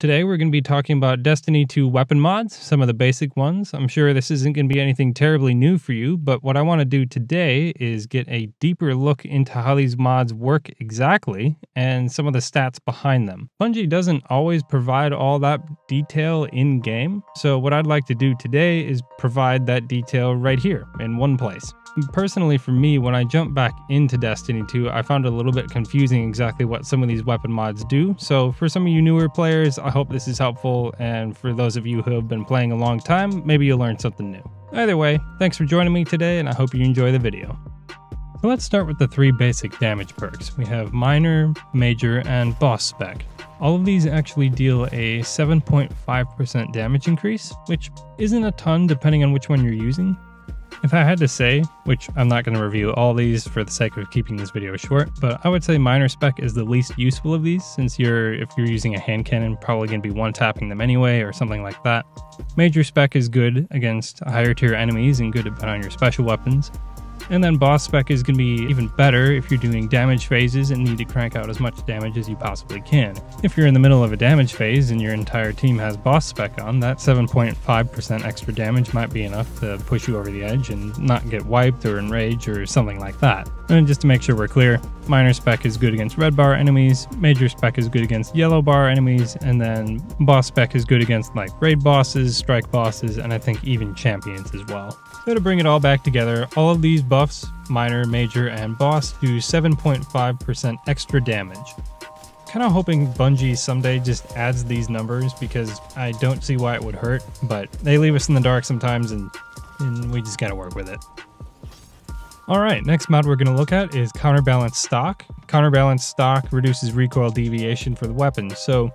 Today we're going to be talking about Destiny 2 weapon mods, some of the basic ones. I'm sure this isn't going to be anything terribly new for you, but what I want to do today is get a deeper look into how these mods work exactly and some of the stats behind them. Bungie doesn't always provide all that detail in-game, so what I'd like to do today is provide that detail right here in one place. Personally, for me, when I jumped back into Destiny 2, I found it a little bit confusing exactly what some of these weapon mods do. So for some of you newer players, I hope this is helpful, and for those of you who have been playing a long time, maybe you'll learn something new. Either way, thanks for joining me today, and I hope you enjoy the video. So let's start with the three basic damage perks. We have Minor, Major, and Boss Spec. All of these actually deal a 7.5% damage increase, which isn't a ton depending on which one you're using. If I had to say, which I'm not going to review all these for the sake of keeping this video short, but I would say Minor Spec is the least useful of these, since if you're using a hand cannon, probably going to be one-tapping them anyway or something like that. Major Spec is good against higher tier enemies and good to put on your special weapons. And then Boss Spec is going to be even better if you're doing damage phases and need to crank out as much damage as you possibly can. If you're in the middle of a damage phase and your entire team has Boss Spec on, that 7.5% extra damage might be enough to push you over the edge and not get wiped or enrage or something like that. And just to make sure we're clear, Minor Spec is good against red bar enemies, Major Spec is good against yellow bar enemies, and then Boss Spec is good against like raid bosses, strike bosses, and I think even champions as well. So to bring it all back together, all of these buffs, Minor, Major, and Boss, do 7.5% extra damage. Kind of hoping Bungie someday just adds these numbers because I don't see why it would hurt, but they leave us in the dark sometimes and we just gotta work with it. Alright, next mod we're going to look at is Counterbalance Stock. Counterbalance Stock reduces recoil deviation for the weapon. So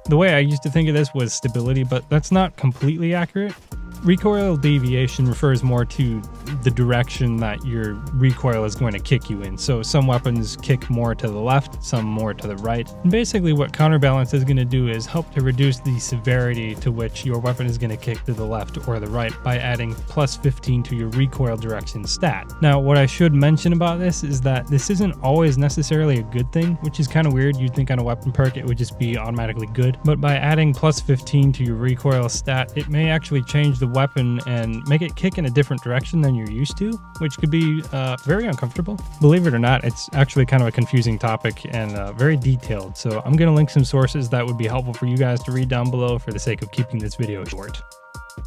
the way I used to think of this was stability, but that's not completely accurate. Recoil deviation refers more to the direction that your recoil is going to kick you in. So some weapons kick more to the left, some more to the right. And basically what Counterbalance is going to do is help to reduce the severity to which your weapon is going to kick to the left or the right by adding plus 15 to your recoil direction stat. Now what I should mention about this is that this isn't always necessarily a good thing, which is kind of weird. You'd think on a weapon perk it would just be automatically good, but by adding plus 15 to your recoil stat, it may actually change the weapon and make it kick in a different direction than you're used to, which could be very uncomfortable. Believe it or not, it's actually kind of a confusing topic and very detailed, so I'm going to link some sources that would be helpful for you guys to read down below for the sake of keeping this video short.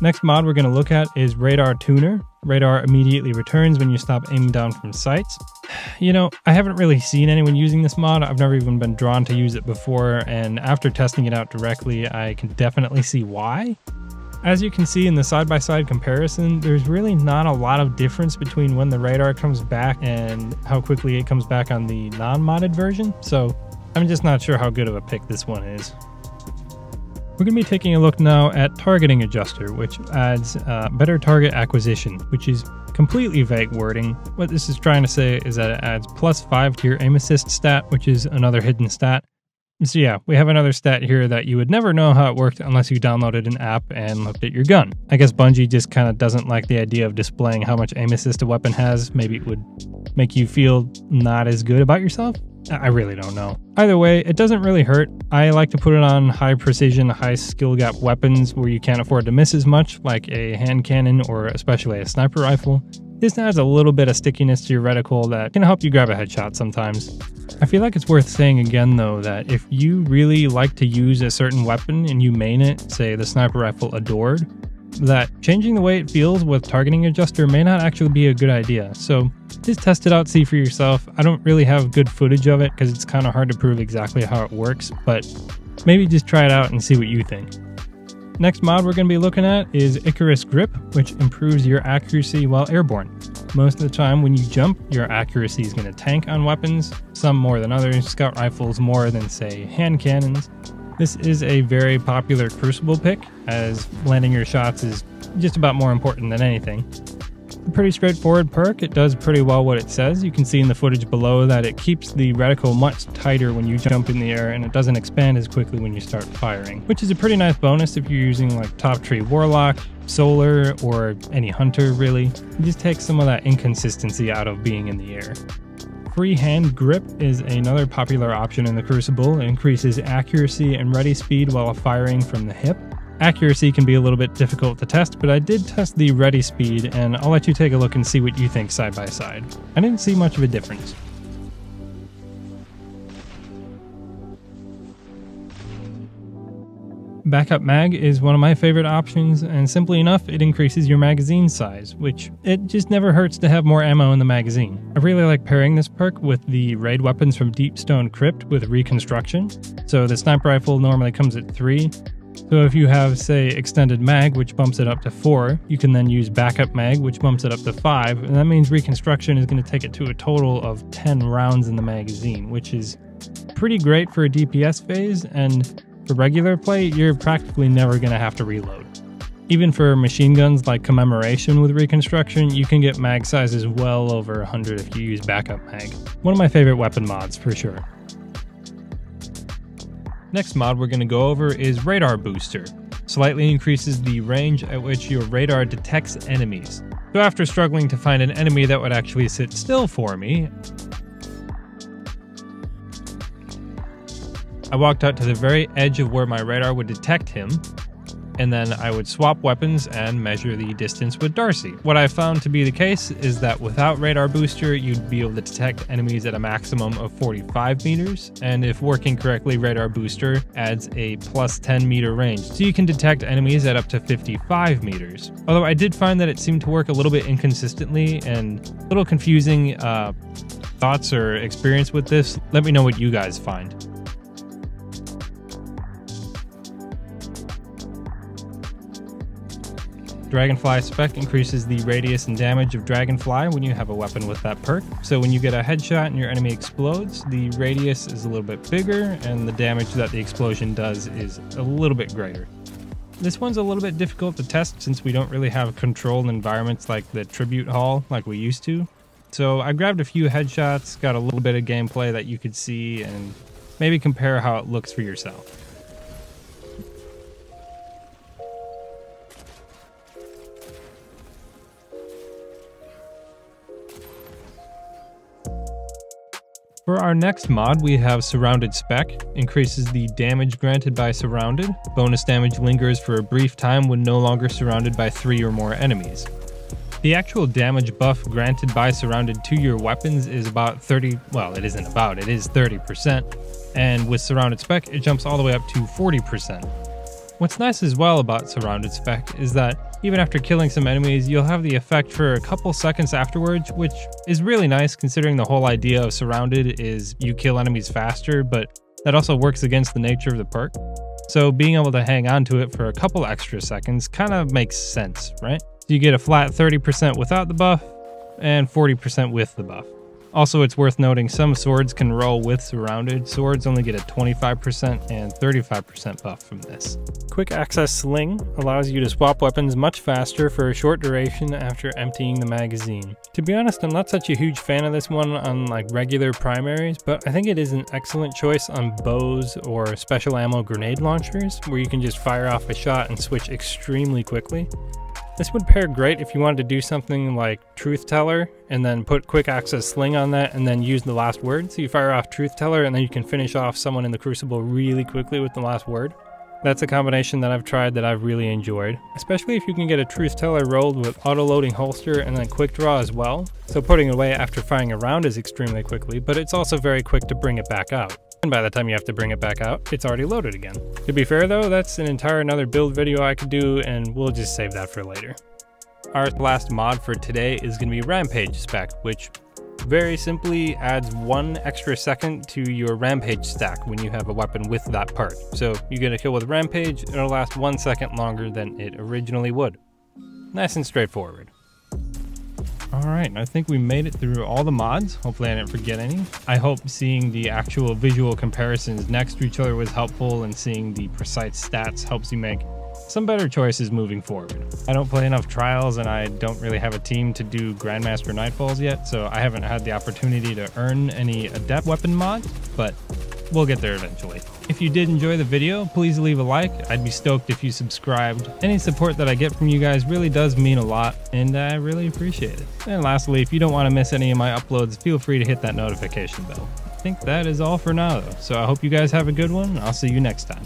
Next mod we're going to look at is Radar Tuner. Radar immediately returns when you stop aiming down from sights. You know, I haven't really seen anyone using this mod. I've never even been drawn to use it before, and after testing it out directly, I can definitely see why. As you can see in the side-by-side comparison, there's really not a lot of difference between when the radar comes back and how quickly it comes back on the non-modded version, so I'm just not sure how good of a pick this one is. We're going to be taking a look now at Targeting Adjuster, which adds better target acquisition, which is completely vague wording. What this is trying to say is that it adds plus 5 to your aim assist stat, which is another hidden stat. So yeah, we have another stat here that you would never know how it worked unless you downloaded an app and looked at your gun. I guess Bungie just kind of doesn't like the idea of displaying how much aim assist a weapon has. Maybe it would make you feel not as good about yourself? I really don't know. Either way, it doesn't really hurt. I like to put it on high precision, high skill gap weapons where you can't afford to miss as much, like a hand cannon or especially a sniper rifle. This adds a little bit of stickiness to your reticle that can help you grab a headshot sometimes. I feel like it's worth saying again though that if you really like to use a certain weapon and you main it, say the sniper rifle Adored, that changing the way it feels with Targeting Adjuster may not actually be a good idea. So just test it out, see for yourself. I don't really have good footage of it because it's kind of hard to prove exactly how it works, but maybe just try it out and see what you think. Next mod we're going to be looking at is Icarus Grip, which improves your accuracy while airborne. Most of the time when you jump, your accuracy is going to tank on weapons, some more than others, scout rifles more than say hand cannons. This is a very popular Crucible pick, as landing your shots is just about more important than anything. A pretty straightforward perk, it does pretty well what it says. You can see in the footage below that it keeps the reticle much tighter when you jump in the air and it doesn't expand as quickly when you start firing, which is a pretty nice bonus if you're using like Top Tree Warlock, Solar, or any hunter really. It just takes some of that inconsistency out of being in the air. Freehand grip is another popular option in the Crucible. It increases accuracy and ready speed while firing from the hip. Accuracy can be a little bit difficult to test, but I did test the ready speed, and I'll let you take a look and see what you think side by side. I didn't see much of a difference. Backup mag is one of my favorite options, and simply enough, it increases your magazine size, which it just never hurts to have more ammo in the magazine. I really like pairing this perk with the raid weapons from Deepstone Crypt with Reconstruction. So the sniper rifle normally comes at 3. So if you have, say, extended mag, which bumps it up to 4, you can then use backup mag, which bumps it up to 5, and that means Reconstruction is going to take it to a total of 10 rounds in the magazine, which is pretty great for a DPS phase, and for regular play, you're practically never going to have to reload. Even for machine guns like Commemoration with Reconstruction, you can get mag sizes well over 100 if you use backup mag. One of my favorite weapon mods for sure. Next mod we're going to go over is Radar Booster. Slightly increases the range at which your radar detects enemies. So after struggling to find an enemy that would actually sit still for me, I walked out to the very edge of where my radar would detect him, and then I would swap weapons and measure the distance with Darcy. What I found to be the case is that without Radar Booster, you'd be able to detect enemies at a maximum of 45 meters, and if working correctly, Radar Booster adds a plus 10 meter range, so you can detect enemies at up to 55 meters. Although I did find that it seemed to work a little bit inconsistently and a little confusing thoughts or experience with this. Let me know what you guys find. Dragonfly Spec increases the radius and damage of Dragonfly when you have a weapon with that perk. So when you get a headshot and your enemy explodes, the radius is a little bit bigger and the damage that the explosion does is a little bit greater. This one's a little bit difficult to test since we don't really have controlled environments like the Tribute Hall like we used to. So I grabbed a few headshots, got a little bit of gameplay that you could see, and maybe compare how it looks for yourself. For our next mod, we have Surrounded Spec. Increases the damage granted by surrounded. Bonus damage lingers for a brief time when no longer surrounded by 3 or more enemies. The actual damage buff granted by surrounded to your weapons is about 30, well, it isn't about, it is 30%. And with Surrounded Spec, it jumps all the way up to 40%. What's nice as well about Surrounded Spec is that even after killing some enemies, you'll have the effect for a couple seconds afterwards, which is really nice considering the whole idea of Surrounded is you kill enemies faster, but that also works against the nature of the perk. So being able to hang on to it for a couple extra seconds kind of makes sense, right? So you get a flat 30% without the buff and 40% with the buff. Also, it's worth noting some swords can roll with Surrounded. Swords only get a 25% and 35% buff from this. Quick Access Sling allows you to swap weapons much faster for a short duration after emptying the magazine. To be honest, I'm not such a huge fan of this one on like regular primaries, but I think it is an excellent choice on bows or special ammo grenade launchers, where you can just fire off a shot and switch extremely quickly. This would pair great if you wanted to do something like Truth Teller and then put Quick Access Sling on that and then use the last word. So you fire off Truth Teller and then you can finish off someone in the Crucible really quickly with the last word. That's a combination that I've tried that I've really enjoyed, especially if you can get a Truth Teller rolled with auto-loading holster and then quick draw as well. So putting it away after firing a round is extremely quickly, but it's also very quick to bring it back out. And by the time you have to bring it back out, it's already loaded again. To be fair though, that's an entire another build video I could do, and we'll just save that for later. Our last mod for today is going to be Rampage Spec, which very simply adds 1 extra second to your Rampage stack when you have a weapon with that perk. So you get a kill with Rampage, it'll last 1 second longer than it originally would. Nice and straightforward. Alright, I think we made it through all the mods. Hopefully I didn't forget any. I hope seeing the actual visual comparisons next to each other was helpful, and seeing the precise stats helps you make some better choices moving forward. I don't play enough trials and I don't really have a team to do Grandmaster Nightfalls yet, so I haven't had the opportunity to earn any adept weapon mods, but we'll get there eventually. If you did enjoy the video, please leave a like. I'd be stoked if you subscribed. Any support that I get from you guys really does mean a lot, and I really appreciate it. And lastly, if you don't want to miss any of my uploads, feel free to hit that notification bell. I think that is all for now though, so I hope you guys have a good one, and I'll see you next time.